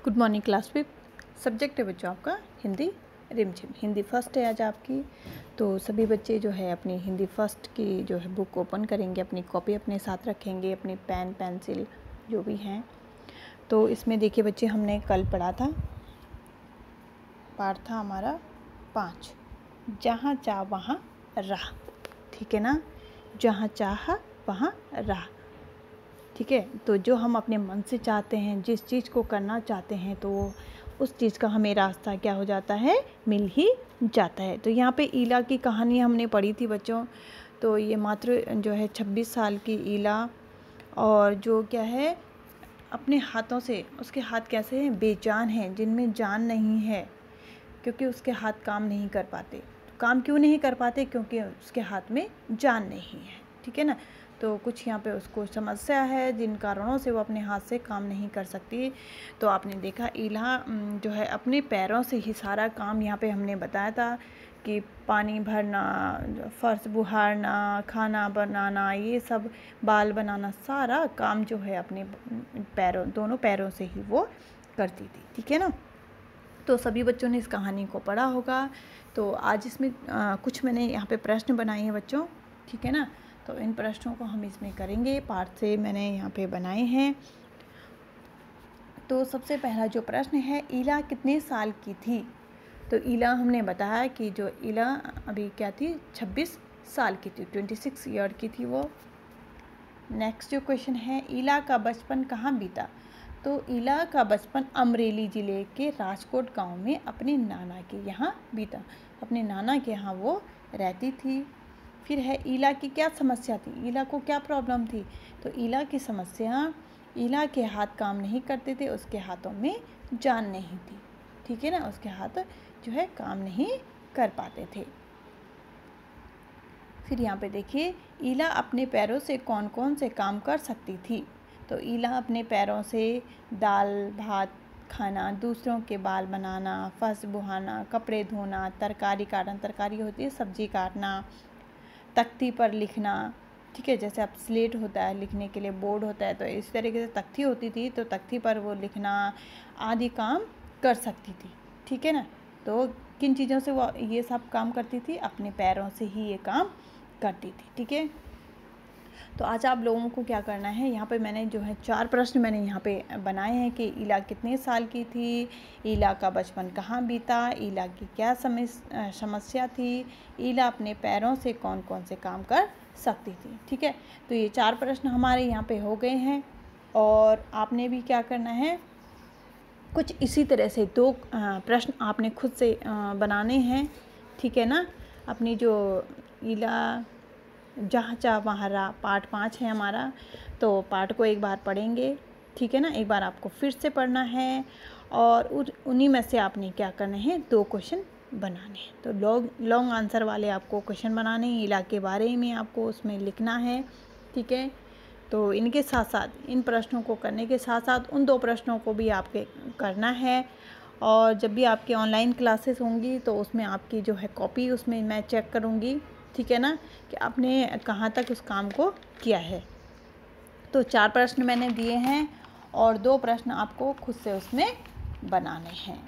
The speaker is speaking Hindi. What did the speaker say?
Good morning class fifth. Subject है बच्चों आपका हिंदी रिमझिम। हिंदी फर्स्ट है आज आपकी, तो सभी बच्चे जो है अपनी हिंदी फर्स्ट की जो है बुक ओपन करेंगे, अपनी कॉपी अपने साथ रखेंगे, अपनी पेन पेंसिल जो भी हैं। तो इसमें देखिए बच्चे, हमने कल पढ़ा था, पाठ था हमारा 5, जहाँ चाह वहाँ राह। ठीक है ना, जहाँ चाह वहाँ राह। ठीक है, तो जो हम अपने मन से चाहते हैं, जिस चीज़ को करना चाहते हैं, तो उस चीज़ का हमें रास्ता क्या हो जाता है, मिल ही जाता है। तो यहाँ पे ईला की कहानी हमने पढ़ी थी बच्चों। तो ये मात्र जो है 26 साल की ईला, और जो क्या है अपने हाथों से, उसके हाथ कैसे हैं, बेजान हैं, जिनमें जान नहीं है, क्योंकि उसके हाथ काम नहीं कर पाते। तो काम क्यों नहीं कर पाते, क्योंकि उसके हाथ में जान नहीं है। ठीक है ना, तो कुछ यहाँ पे उसको समस्या है जिन कारणों से वो अपने हाथ से काम नहीं कर सकती। तो आपने देखा ईला जो है अपने पैरों से ही सारा काम, यहाँ पे हमने बताया था कि पानी भरना, फर्श बुहारना, खाना बनाना, ये सब बाल बनाना, सारा काम जो है अपने पैरों, दोनों पैरों से ही वो करती थी। ठीक है ना, तो सभी बच्चों ने इस कहानी को पढ़ा होगा। तो आज इसमें कुछ मैंने यहाँ पे प्रश्न बनाए हैं बच्चों। ठीक है ना, तो इन प्रश्नों को हम इसमें करेंगे, पाठ से मैंने यहाँ पे बनाए हैं। तो सबसे पहला जो प्रश्न है, ईला कितने साल की थी। तो ईला हमने बताया कि जो ईला अभी क्या थी, 26 साल की थी, 26 ईयर की थी वो। नेक्स्ट जो क्वेश्चन है, ईला का बचपन कहाँ बीता। तो ईला का बचपन अमरेली ज़िले के राजकोट गांव में अपने नाना के यहाँ बीता। अपने नाना के यहाँ वो रहती थी। फिर है, ईला की क्या समस्या थी, ईला को क्या प्रॉब्लम थी। तो ईला की समस्या, ईला के हाथ काम नहीं करते थे, उसके हाथों में जान नहीं थी। ठीक है ना, उसके हाथ जो है काम नहीं कर पाते थे। फिर यहाँ पे देखिए, ईला अपने पैरों से कौन कौन से काम कर सकती थी। तो ईला अपने पैरों से दाल भात खाना, दूसरों के बाल बनाना, फर्श बुहाना, कपड़े धोना, तरकारी काटना, तरकारी होती है सब्जी काटना, तख्ती पर लिखना। ठीक है, जैसे अब स्लेट होता है लिखने के लिए, बोर्ड होता है, तो इस तरीके से तख्ती होती थी, तो तख्ती पर वो लिखना आदि काम कर सकती थी। ठीक है ना, तो किन चीज़ों से वो ये सब काम करती थी, अपने पैरों से ही ये काम करती थी। ठीक है, तो आज आप लोगों को क्या करना है, यहाँ पे मैंने जो है 4 प्रश्न मैंने यहाँ पे बनाए हैं कि ईला कितने साल की थी, ईला का बचपन कहाँ बीता, ईला की क्या समस्या थी, ईला अपने पैरों से कौन कौन से काम कर सकती थी। ठीक है, तो ये 4 प्रश्न हमारे यहाँ पे हो गए हैं, और आपने भी क्या करना है, कुछ इसी तरह से 2 प्रश्न आपने खुद से बनाने हैं। ठीक है ना, अपनी जो ईला जहाँ चाह वहाँ राह, पाठ 5 है हमारा, तो पाठ को एक बार पढ़ेंगे। ठीक है ना, एक बार आपको फिर से पढ़ना है, और उन्हीं में से आपने क्या करना है, 2 क्वेश्चन बनाने हैं। तो लॉन्ग आंसर वाले आपको क्वेश्चन बनाने हैं, ईला के बारे में आपको उसमें लिखना है। ठीक है, तो इनके साथ साथ, इन प्रश्नों को करने के साथ साथ उन 2 प्रश्नों को भी आपके करना है। और जब भी आपके ऑनलाइन क्लासेस होंगी, तो उसमें आपकी जो है कॉपी, उसमें मैं चेक करूँगी। ठीक है ना, कि आपने कहाँ तक उस काम को किया है। तो 4 प्रश्न मैंने दिए हैं, और 2 प्रश्न आपको खुद से उसमें बनाने हैं।